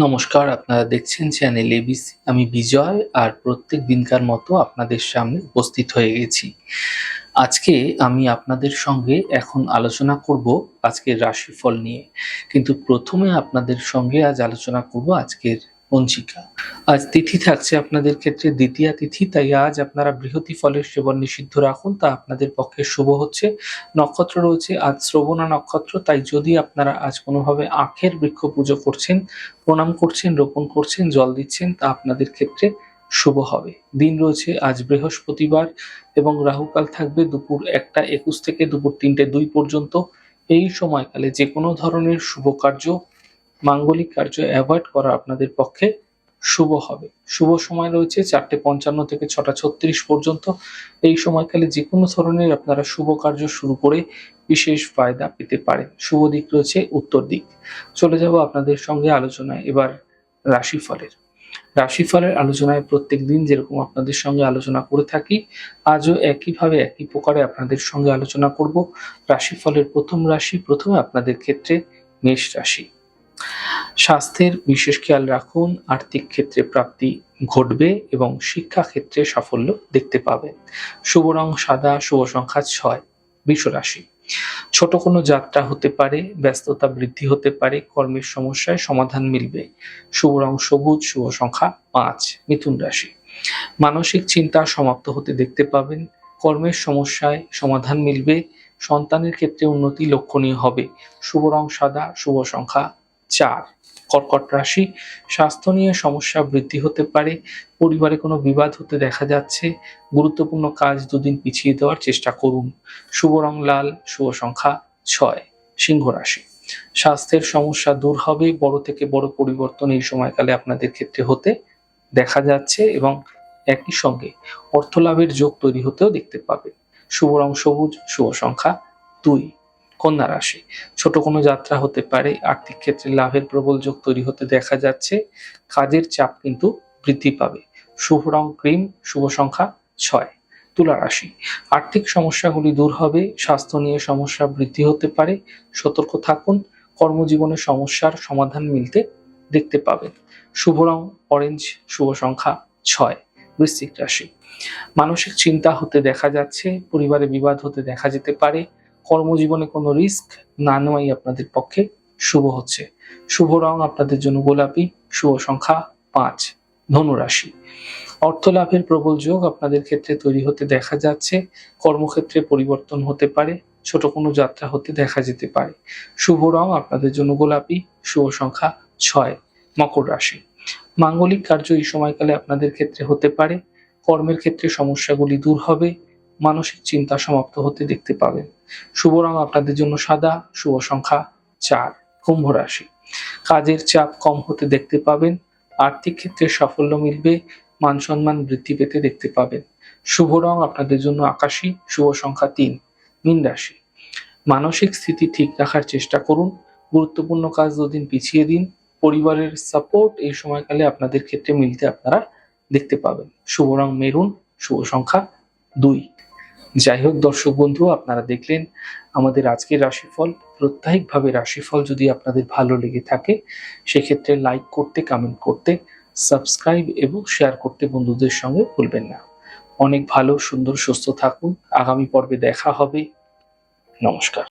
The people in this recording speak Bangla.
নমস্কার, আপনারা দেখছেন চ্যানেল এবিসি। আমি বিজয় আর প্রত্যেক দিনকার মতো আপনাদের সামনে উপস্থিত হয়ে গেছি। আজকে আমি আপনাদের সঙ্গে এখন আলোচনা করব আজকের রাশিফল নিয়ে। কিন্তু প্রথমে আপনাদের সঙ্গে আজ আলোচনা করব আজকের পঞ্জিকা। আজ তিথি থাকছে আপনাদের ক্ষেত্রে দ্বিতীয়া তিথি, তাই আজ আপনারা বৃহতি ফলের সেবন নিষিদ্ধ রাখুন, তা আপনাদের পক্ষে শুভ হচ্ছে। নক্ষত্র রয়েছে আজ শ্রবণা নক্ষত্র, তাই যদি আপনারা আজ কোনোভাবে আখের বৃক্ষ পুজো করছেন, প্রণাম করছেন, রোপণ করছেন, জল দিচ্ছেন, তা আপনাদের ক্ষেত্রে শুভ হবে। দিন রয়েছে আজ বৃহস্পতিবার এবং রাহুকাল থাকবে দুপুর 1টা 21 থেকে দুপুর 3টে 2 পর্যন্ত। এই সময়কালে যে কোনো ধরনের শুভ কার্য, মাঙ্গলিক কার্য অ্যাভয়েড করা আপনাদের পক্ষে শুভ হবে। শুভ সময় রয়েছে 4টে 55 থেকে 6টা 36 পর্যন্ত। এই সময়কালে যে কোনো ধরনের আপনারা শুভ কার্য শুরু করে বিশেষ ফায়দা পেতে পারেন। শুভ দিক রয়েছে উত্তর দিক। চলে যাব আপনাদের সঙ্গে আলোচনায় এবার রাশিফলের। রাশিফলের আলোচনায় প্রত্যেকদিন যেরকম আপনাদের সঙ্গে আলোচনা করে থাকি, আজও একইভাবে একই প্রকারে আপনাদের সঙ্গে আলোচনা করব। রাশিফলের প্রথম রাশি, প্রথমে আপনাদের ক্ষেত্রে মেষ রাশি। স্বাস্থ্যের বিশেষ খেয়াল রাখুন, আর্থিক ক্ষেত্রে প্রাপ্তি ঘটবে এবং শিক্ষা ক্ষেত্রে সাফল্য দেখতে পাবেন। শুভ রং সাদা, শুভ সংখ্যা 6। বৃষ রাশি। ছোট কোনো যাত্রা হতে পারে, ব্যস্ততা বৃদ্ধি হতে পারে, কর্মের সমস্যায় সমাধান মিলবে। শুভ রং সবুজ, শুভ সংখ্যা 5। মিথুন রাশি। মানসিক চিন্তা সমাপ্ত হতে দেখতে পাবেন, কর্মের সমস্যায় সমাধান মিলবে, সন্তানের ক্ষেত্রে উন্নতি লক্ষণীয় হবে। শুভ রং সাদা, শুভ সংখ্যা 4। কর্কট রাশি। স্বাস্থ্য নিয়ে সমস্যা বৃদ্ধি হতে পারে, পরিবারে কোনো বিবাদ হতে দেখা যাচ্ছে, গুরুত্বপূর্ণ কাজ দুদিন পিছিয়ে দেওয়ার চেষ্টা করুন। শুভ রং লাল, শুভ সংখ্যা 6। সিংহ রাশি। স্বাস্থ্যের সমস্যা দূর হবে, বড় থেকে বড় পরিবর্তন এই সময়কালে আপনাদের ক্ষেত্রে হতে দেখা যাচ্ছে এবং একই সঙ্গে অর্থলাভের যোগ তৈরি হতেও দেখতে পাবে। শুভ রং সবুজ, শুভ সংখ্যা 2। কন্যা রাশি। ছোট কোনো যাত্রা হতে পারে, আর্থিক ক্ষেত্রে লাভের প্রবল যোগ তৈরি হতে দেখা যাচ্ছে, কাজের চাপ কিন্তু বৃদ্ধি পাবে। শুভ রং ক্রিম, শুভ সংখ্যা 6। তুলা রাশি। আর্থিক সমস্যাগুলি দূর হবে, স্বাস্থ্য নিয়ে সমস্যা বৃদ্ধি হতে পারে, সতর্ক থাকুন, কর্মজীবনে সমস্যার সমাধান মিলতে দেখতে পাবেন। শুভ রং অরেঞ্জ, শুভ সংখ্যা 6। বৃশ্চিক রাশি। মানসিক চিন্তা হতে দেখা যাচ্ছে, পরিবারে বিবাদ হতে দেখা যেতে পারে, কর্মজীবনে কোনো রিস্ক না নেওয়াই আপনাদের পক্ষে শুভ হচ্ছে। শুভ রং আপনাদের জন্য গোলাপি, শুভ সংখ্যা 5। ধনু রাশি। অর্থ লাভের প্রবল যোগ আপনাদের ক্ষেত্রে তৈরি হতে দেখা যাচ্ছে, কর্মক্ষেত্রে পরিবর্তন হতে পারে, ছোট কোনো যাত্রা হতে দেখা যেতে পারে। শুভ রং আপনাদের জন্য গোলাপি, শুভ সংখ্যা 6। মকর রাশি। মাঙ্গলিক কার্য এই সময়কালে আপনাদের ক্ষেত্রে হতে পারে, কর্মের ক্ষেত্রে সমস্যাগুলি দূর হবে, মানসিক চিন্তা সমাপ্ত হতে দেখতে পাবেন। শুভ রং আপনাদের জন্য সাদা, শুভ সংখ্যা 4। কুম্ভ রাশি। কাজের চাপ কম হতে দেখতে পাবেন, আর্থিক ক্ষেত্রে সাফল্য মিলবে, মান সম্মান বৃদ্ধি পেতে দেখতে পাবেন। শুভ রং আপনাদের জন্য আকাশী, শুভ সংখ্যা 3। মীন রাশি। মানসিক স্থিতি ঠিক রাখার চেষ্টা করুন, গুরুত্বপূর্ণ কাজ দুদিন পিছিয়ে দিন, পরিবারের সাপোর্ট এই সময়কালে আপনাদের ক্ষেত্রে মিলতে আপনারা দেখতে পাবেন। শুভ রং মেরুন, শুভ সংখ্যা 2। যাই হোক দর্শক বন্ধু, আপনারা দেখলেন আমাদের আজকের রাশিফল। প্রত্যাহিকভাবে রাশিফল যদি আপনাদের ভালো লেগে থাকে, সেক্ষেত্রে লাইক করতে, কমেন্ট করতে, সাবস্ক্রাইব এবং শেয়ার করতে বন্ধুদের সঙ্গে ভুলবেন না। অনেক ভালো, সুন্দর, সুস্থ থাকুন। আগামী পর্বে দেখা হবে। নমস্কার।